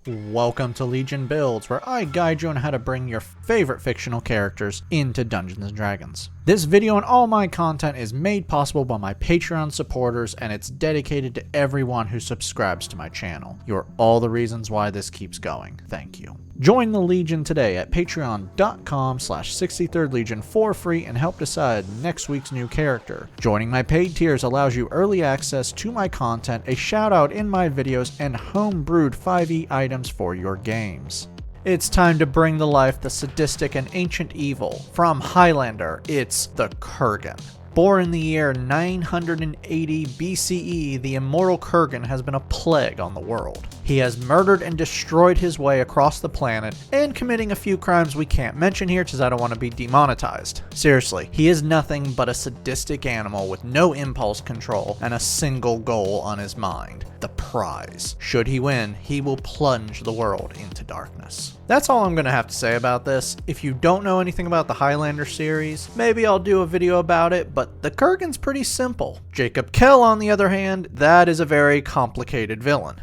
Welcome to Legion Builds, where I guide you on how to bring your favorite fictional characters into Dungeons & Dragons. This video and all my content is made possible by my Patreon supporters, and it's dedicated to everyone who subscribes to my channel. You're all the reasons why this keeps going. Thank you. Join the Legion today at patreon.com/63rdlegion for free and help decide next week's new character. Joining my paid tiers allows you early access to my content, a shout out in my videos, and home-brewed 5e items for your games. It's time to bring to life the sadistic and ancient evil. From Highlander, it's the Kurgan. Born in the year 980 BCE, the immortal Kurgan has been a plague on the world. He has murdered and destroyed his way across the planet, and committing a few crimes we can't mention here because I don't want to be demonetized. Seriously, he is nothing but a sadistic animal with no impulse control and a single goal on his mind: the prize. Should he win, he will plunge the world into darkness. That's all I'm going to have to say about this. If you don't know anything about the Highlander series, maybe I'll do a video about it, but the Kurgan's pretty simple. Jacob Kell, on the other hand, that is a very complicated villain.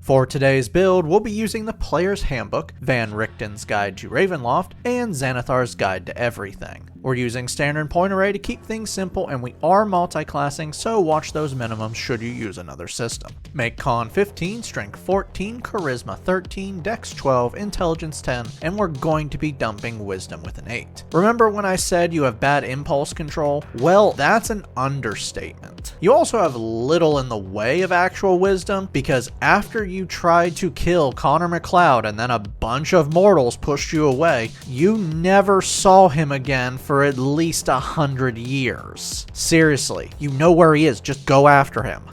For today's build, we'll be using the Player's Handbook, Van Richten's Guide to Ravenloft, and Xanathar's Guide to Everything. We're using standard point array to keep things simple, and we are multi-classing, so watch those minimums should you use another system. Make Con 15, Strength 14, Charisma 13, Dex 12, Intelligence 10, and we're going to be dumping Wisdom with an 8. Remember when I said you have bad impulse control? Well, that's an understatement. You also have little in the way of actual wisdom, because after you tried to kill Connor MacLeod and then a bunch of mortals pushed you away, you never saw him again for at least 100 years. Seriously, you know where he is, just go after him.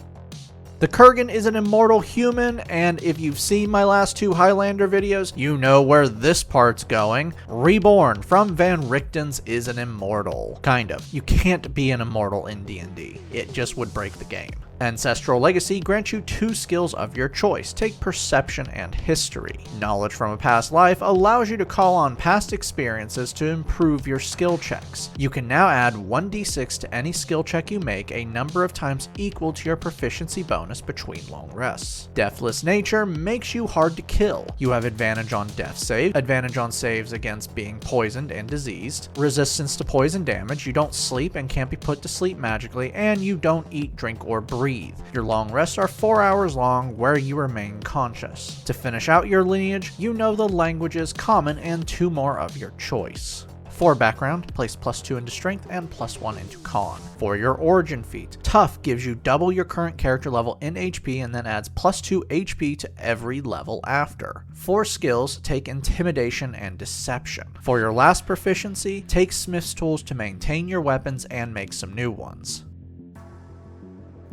The Kurgan is an immortal human, and if you've seen my last two Highlander videos, you know where this part's going. Reborn from Van Richten's is an immortal. Kind of. You can't be an immortal in D&D. It just would break the game. Ancestral Legacy grants you 2 skills of your choice. Take Perception and History. Knowledge from a past life allows you to call on past experiences to improve your skill checks. You can now add 1d6 to any skill check you make, a number of times equal to your proficiency bonus between long rests. Deathless Nature makes you hard to kill. You have advantage on death save, advantage on saves against being poisoned and diseased, resistance to poison damage, you don't sleep and can't be put to sleep magically, and you don't eat, drink, or breathe. Your long rests are 4 hours long where you remain conscious. To finish out your lineage, you know the languages Common and 2 more of your choice. For background, place +2 into Strength and +1 into Con. For your origin feat, Tough gives you double your current character level in HP and then adds +2 HP to every level after. For skills, take Intimidation and Deception. For your last proficiency, take Smith's Tools to maintain your weapons and make some new ones.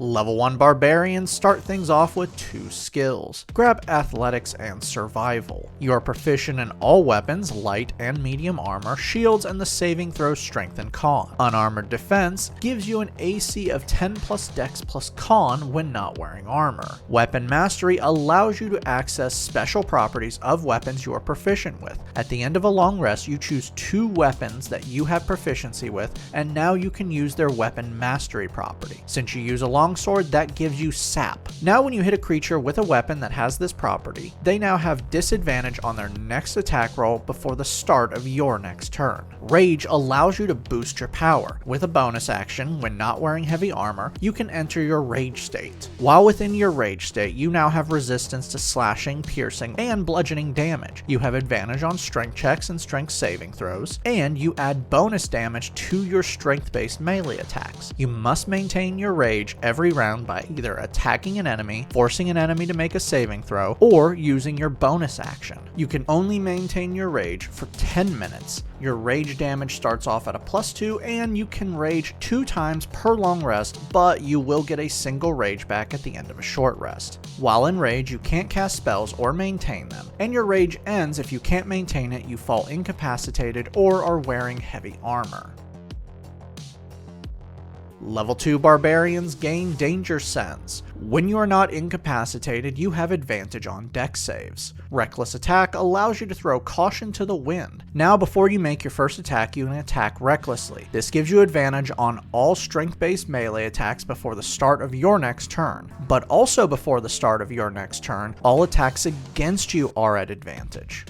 Level 1 Barbarians start things off with 2 skills. Grab Athletics and Survival. You are proficient in all weapons, light and medium armor, shields, and the saving throw Strength and Con. Unarmored Defense gives you an AC of 10 plus Dex plus Con when not wearing armor. Weapon Mastery allows you to access special properties of weapons you are proficient with. At the end of a long rest, you choose 2 weapons that you have proficiency with, and now you can use their Weapon Mastery property. Since you use a longsword, that gives you sap. Now when you hit a creature with a weapon that has this property, they now have disadvantage on their next attack roll before the start of your next turn. Rage allows you to boost your power. With a bonus action, when not wearing heavy armor, you can enter your rage state. While within your rage state, you now have resistance to slashing, piercing, and bludgeoning damage. You have advantage on strength checks and strength saving throws, and you add bonus damage to your strength-based melee attacks. You must maintain your rage every round by either attacking an enemy, forcing an enemy to make a saving throw, or using your bonus action. You can only maintain your rage for 10 minutes. Your rage damage starts off at a +2, and you can rage 2 times per long rest, but you will get a single rage back at the end of a short rest. While in rage, you can't cast spells or maintain them, and your rage ends if you can't maintain it, you fall incapacitated, or are wearing heavy armor. Level 2 Barbarians gain Danger Sense. When you are not incapacitated, you have advantage on dex saves. Reckless Attack allows you to throw caution to the wind. Now before you make your first attack, you can attack recklessly. This gives you advantage on all strength-based melee attacks before the start of your next turn. But also before the start of your next turn, all attacks against you are at advantage.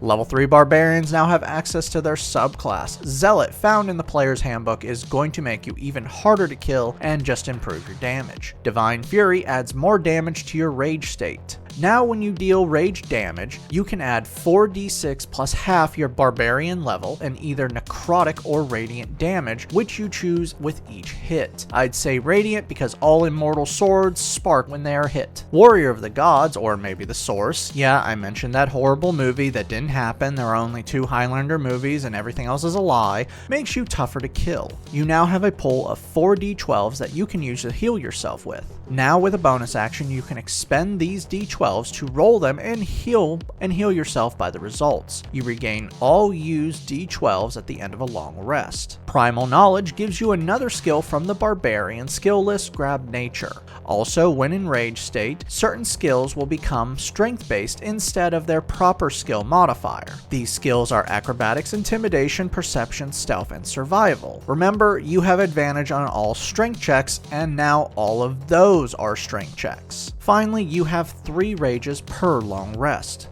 Level 3 Barbarians now have access to their subclass. Zealot, found in the player's handbook, is going to make you even harder to kill and just improve your damage. Divine Fury adds more damage to your rage state. Now when you deal rage damage, you can add 4d6 plus half your barbarian level and either necrotic or radiant damage, which you choose with each hit. I'd say radiant because all immortal swords spark when they are hit. Warrior of the Gods, or maybe the Source, yeah, I mentioned that horrible movie that didn't happen, there are only 2 Highlander movies and everything else is a lie, makes you tougher to kill. You now have a pool of 4d12s that you can use to heal yourself with. Now with a bonus action, you can expend these d12s to roll them and heal yourself by the results. You regain all used d12s at the end of a long rest. Primal Knowledge gives you another skill from the Barbarian skill list, Grab Nature. Also, when in rage state, certain skills will become strength-based instead of their proper skill modifier. These skills are Acrobatics, Intimidation, Perception, Stealth, and Survival. Remember, you have advantage on all strength checks, and now all of those are strength checks. Finally, you have 3 rages per long rest.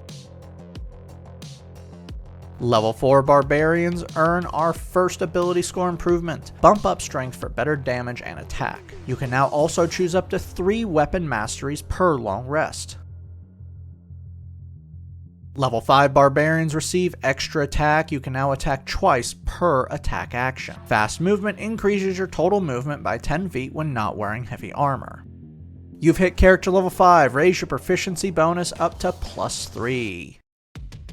Level 4 Barbarians earn our first ability score improvement. Bump up strength for better damage and attack. You can now also choose up to 3 weapon masteries per long rest. Level 5 Barbarians receive extra attack. You can now attack twice per attack action. Fast movement increases your total movement by 10 feet when not wearing heavy armor. You've hit character level 5, raise your proficiency bonus up to +3.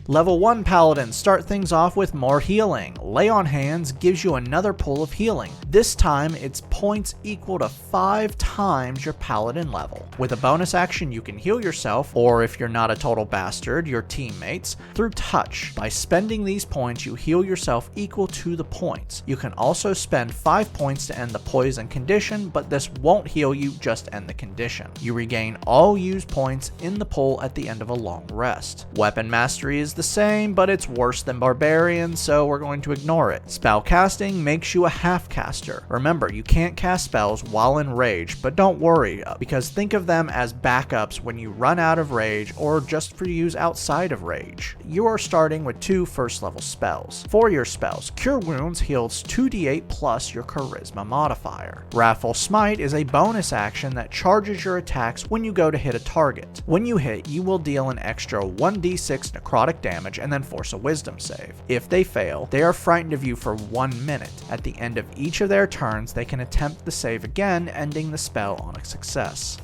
Level 1 Paladins start things off with more healing. Lay on Hands gives you another pool of healing. This time, its points equal to 5 times your Paladin level. With a bonus action, you can heal yourself, or if you're not a total bastard, your teammates, through Touch. By spending these points, you heal yourself equal to the points. You can also spend 5 points to end the poison condition, but this won't heal you, just end the condition. You regain all used points in the pool at the end of a long rest. Weapon Mastery is the same, but it's worse than Barbarian, so we're going to ignore it. Spell casting makes you a half caster. Remember, you can't cast spells while in rage, but don't worry, because think of them as backups when you run out of rage or just for use outside of rage. You are starting with 2 first level spells. For your spells, Cure Wounds heals 2d8 plus your charisma modifier. Wrathful Smite is a bonus action that charges your attacks when you go to hit a target. When you hit, you will deal an extra 1d6 necrotic damage and then force a wisdom save. If they fail, they are frightened of you for 1 minute. At the end of each of their turns, they can attempt the save again, ending the spell on a success.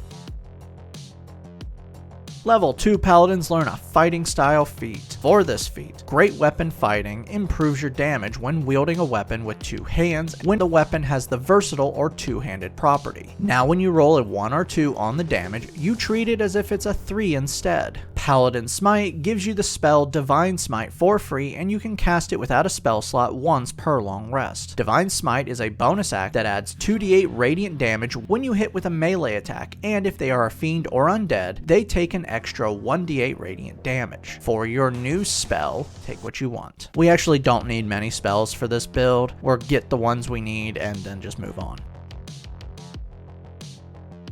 Level 2 Paladins learn a fighting style feat. For this feat, Great Weapon Fighting improves your damage when wielding a weapon with 2 hands when the weapon has the versatile or 2-handed property. Now when you roll a 1 or 2 on the damage, you treat it as if it's a 3 instead. Paladin Smite gives you the spell Divine Smite for free, and you can cast it without a spell slot once per long rest. Divine Smite is a bonus act that adds 2d8 radiant damage when you hit with a melee attack, and if they are a fiend or undead, they take an extra 1d8 radiant damage. For your new spell, take what you want. We actually don't need many spells for this build. We'll get the ones we need and then just move on.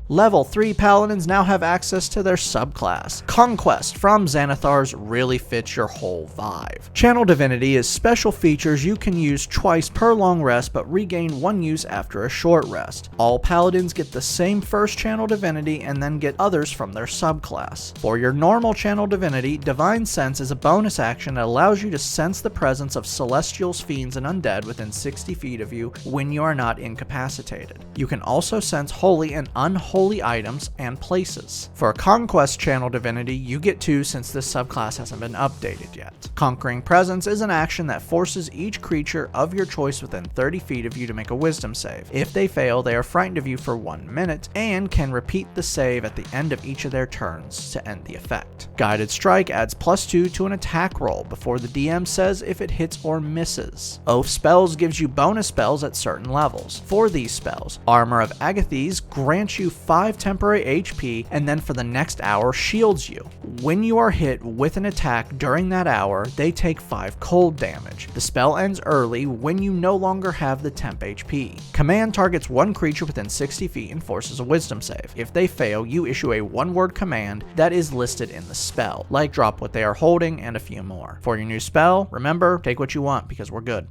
Level 3 Paladins now have access to their subclass. Conquest from Xanathar's really fits your whole vibe. Channel Divinity is special features you can use twice per long rest but regain 1 use after a short rest. All Paladins get the same first Channel Divinity and then get others from their subclass. For your normal Channel Divinity, Divine Sense is a bonus action that allows you to sense the presence of celestials, fiends, and undead within 60 feet of you when you are not incapacitated. You can also sense holy and unholy holy items and places. For a Conquest channel divinity, you get 2 since this subclass hasn't been updated yet. Conquering Presence is an action that forces each creature of your choice within 30 feet of you to make a wisdom save. If they fail, they are frightened of you for 1 minute and can repeat the save at the end of each of their turns to end the effect. Guided Strike adds +2 to an attack roll before the DM says if it hits or misses. Oath Spells gives you bonus spells at certain levels. For these spells, Armor of Agathes grants you 5 temporary HP and then for the next hour shields you. When you are hit with an attack during that hour, they take 5 cold damage. The spell ends early when you no longer have the temp HP. Command targets one creature within 60 feet and forces a wisdom save. If they fail, you issue a one-word command that is listed in the spell, like drop what they are holding and a few more. For your new spell, remember, take what you want because we're good.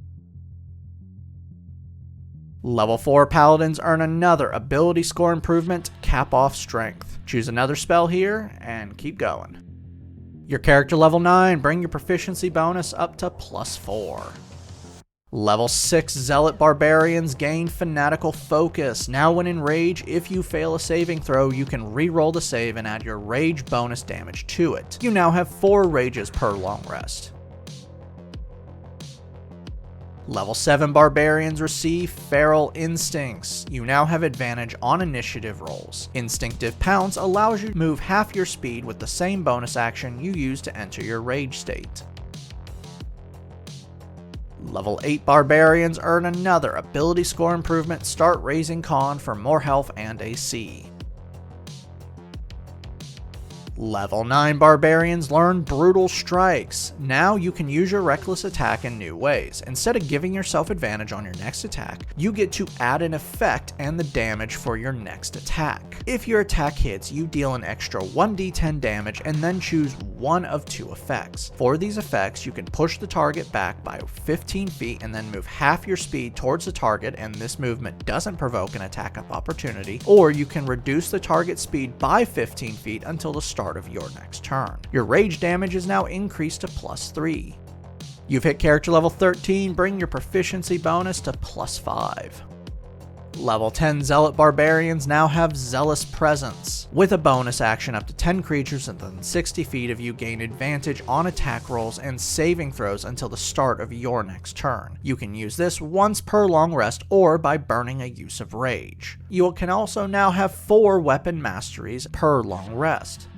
Level 4 Paladins earn another ability score improvement, Cap Off Strength. Choose another spell here and keep going. Your character level 9, bring your proficiency bonus up to +4. Level 6 Zealot Barbarians gain Fanatical Focus. Now when in Rage, if you fail a saving throw, you can re-roll the save and add your Rage bonus damage to it. You now have 4 Rages per long rest. Level 7 Barbarians receive Feral Instincts. You now have advantage on initiative rolls. Instinctive Pounce allows you to move half your speed with the same bonus action you use to enter your rage state. Level 8 Barbarians earn another ability score improvement, Start Raising Con for more health and AC. Level 9 Barbarians learn Brutal Strikes. Now you can use your reckless attack in new ways. Instead of giving yourself advantage on your next attack, you get to add an effect and the damage for your next attack. If your attack hits, you deal an extra 1d10 damage and then choose one of 2 effects. For these effects, you can push the target back by 15 feet and then move half your speed towards the target, and this movement doesn't provoke an attack of opportunity, or you can reduce the target speed by 15 feet until the start of your next turn. Your rage damage is now increased to +3. You've hit character level 13, bring your proficiency bonus to +5. Level 10 Zealot Barbarians now have Zealous Presence. With a bonus action, up to 10 creatures within 60 feet of you gain advantage on attack rolls and saving throws until the start of your next turn. You can use this once per long rest or by burning a use of rage. You can also now have 4 weapon masteries per long rest.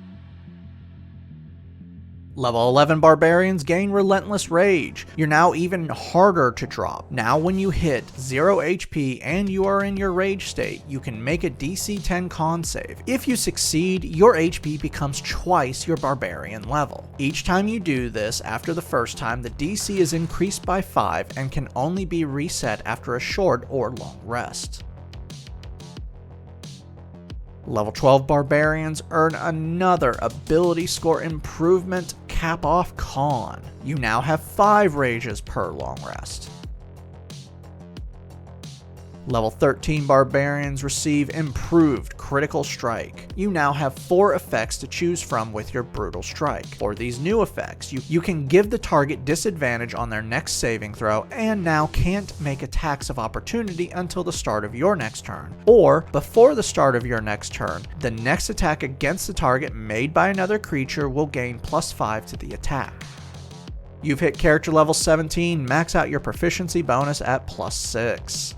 Level 11 Barbarians gain Relentless Rage. You're now even harder to drop. Now when you hit 0 HP and you are in your rage state, you can make a DC 10 con save. If you succeed, your HP becomes twice your barbarian level. Each time you do this, after the first time, the DC is increased by 5 and can only be reset after a short or long rest. Level 12 Barbarians earn another ability score improvement, Cap Off Con. You now have 5 rages per long rest. Level 13 Barbarians receive Improved Critical Strike. You now have 4 effects to choose from with your Brutal Strike. For these new effects, you can give the target disadvantage on their next saving throw and now can't make attacks of opportunity until the start of your next turn. Or, before the start of your next turn, the next attack against the target made by another creature will gain +5 to the attack. You've hit character level 17, max out your proficiency bonus at +6.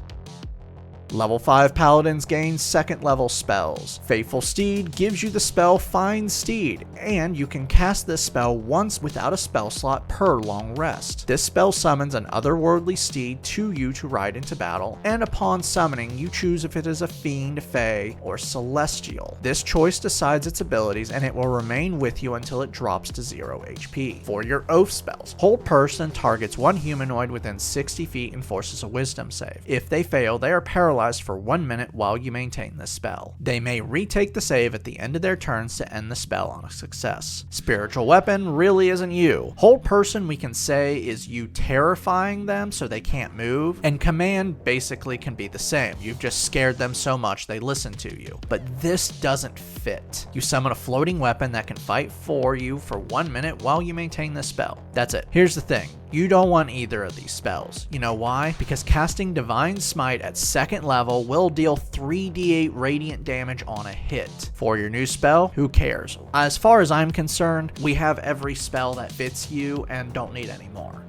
Level 5 Paladins gain 2nd level spells. Faithful Steed gives you the spell Find Steed, and you can cast this spell once without a spell slot per long rest. This spell summons an otherworldly steed to you to ride into battle, and upon summoning, you choose if it is a fiend, fae, or celestial. This choice decides its abilities, and it will remain with you until it drops to 0 HP. For your Oath spells, Hold Person targets one humanoid within 60 feet and forces a wisdom save. If they fail, they are paralyzed for 1 minute while you maintain this spell. They may retake the save at the end of their turns to end the spell on a success. Spiritual Weapon really isn't you. Hold Person, we can say, is you terrifying them so they can't move, and Command basically can be the same. You've just scared them so much they listen to you. But this doesn't fit. You summon a floating weapon that can fight for you for 1 minute while you maintain this spell. That's it. Here's the thing. You don't want either of these spells. You know why? Because casting Divine Smite at 2nd level will deal 3d8 radiant damage on a hit. For your new spell, who cares? As far as I'm concerned, we have every spell that fits you and don't need any more.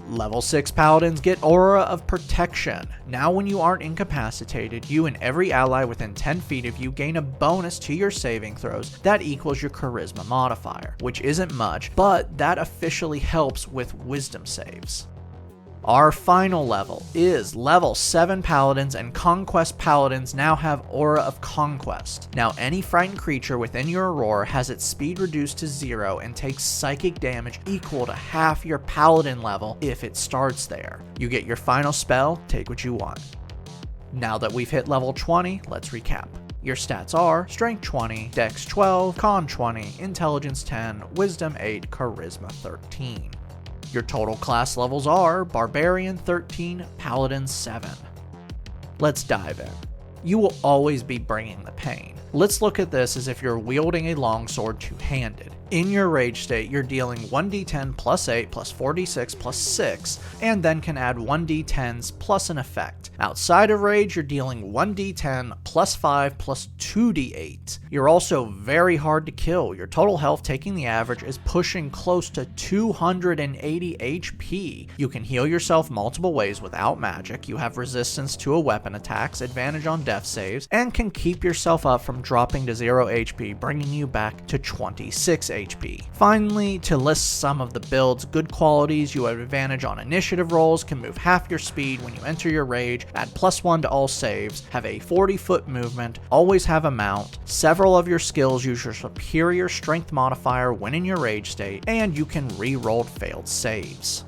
Level 6 Paladins get Aura of Protection. Now when you aren't incapacitated, you and every ally within 10 feet of you gain a bonus to your saving throws that equals your Charisma modifier, which isn't much, but that officially helps with Wisdom saves. Our final level is level 7 Paladins, and Conquest Paladins now have Aura of Conquest. Now any frightened creature within your aurora has its speed reduced to 0 and takes psychic damage equal to half your Paladin level if it starts there. You get your final spell, take what you want. Now that we've hit level 20, let's recap. Your stats are Strength 20, Dex 12, Con 20, Intelligence 10, Wisdom 8, Charisma 13. Your total class levels are Barbarian 13, Paladin 7. Let's dive in. You will always be bringing the pain. Let's look at this as if you're wielding a longsword two-handed. In your rage state, you're dealing 1d10 plus 8 plus 4d6 plus 6, and then can add 1d10s plus an effect. Outside of rage, you're dealing 1d10 plus 5 plus 2d8. You're also very hard to kill. Your total health, taking the average, is pushing close to 280 HP. You can heal yourself multiple ways without magic. You have resistance to a weapon attacks, advantage on death saves, and can keep yourself up from dropping to 0 HP, bringing you back to 26 HP. Finally, to list some of the build's good qualities, you have advantage on initiative rolls, can move half your speed when you enter your rage, add +1 to all saves, have a 40-foot movement, always have a mount, several of your skills use your superior strength modifier when in your rage state, and you can re-roll failed saves.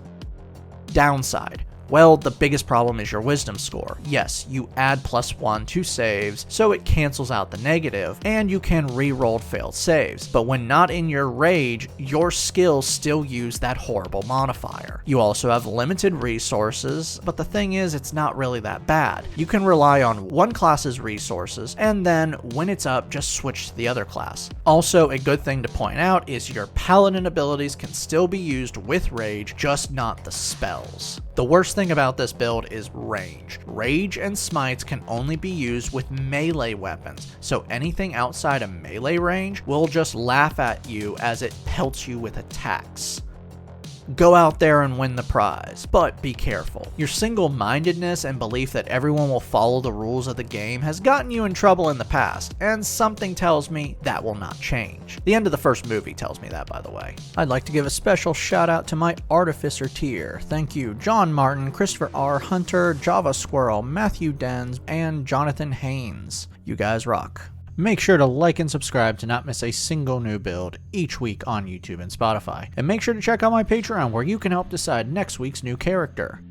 Downside. Well, the biggest problem is your wisdom score. Yes, you add +1 to saves, so it cancels out the negative, and you can re-roll failed saves. But when not in your rage, your skills still use that horrible modifier. You also have limited resources, but the thing is, it's not really that bad. You can rely on one class's resources, and then when it's up, just switch to the other class. Also, a good thing to point out is your paladin abilities can still be used with rage, just not the spells. The worst thing about this build is range. Rage and smites can only be used with melee weapons, so anything outside of melee range will just laugh at you as it pelts you with attacks. Go out there and win the prize, but be careful. Your single-mindedness and belief that everyone will follow the rules of the game has gotten you in trouble in the past, and something tells me that will not change. The end of the first movie tells me that, by the way. I'd like to give a special shout out to my Artificer tier. Thank you John Martin, Christopher R. Hunter, Java Squirrel, Matthew Dens, and Jonathan Haynes. You guys rock. Make sure to like and subscribe to not miss a single new build each week on YouTube and Spotify. And make sure to check out my Patreon where you can help decide next week's new character.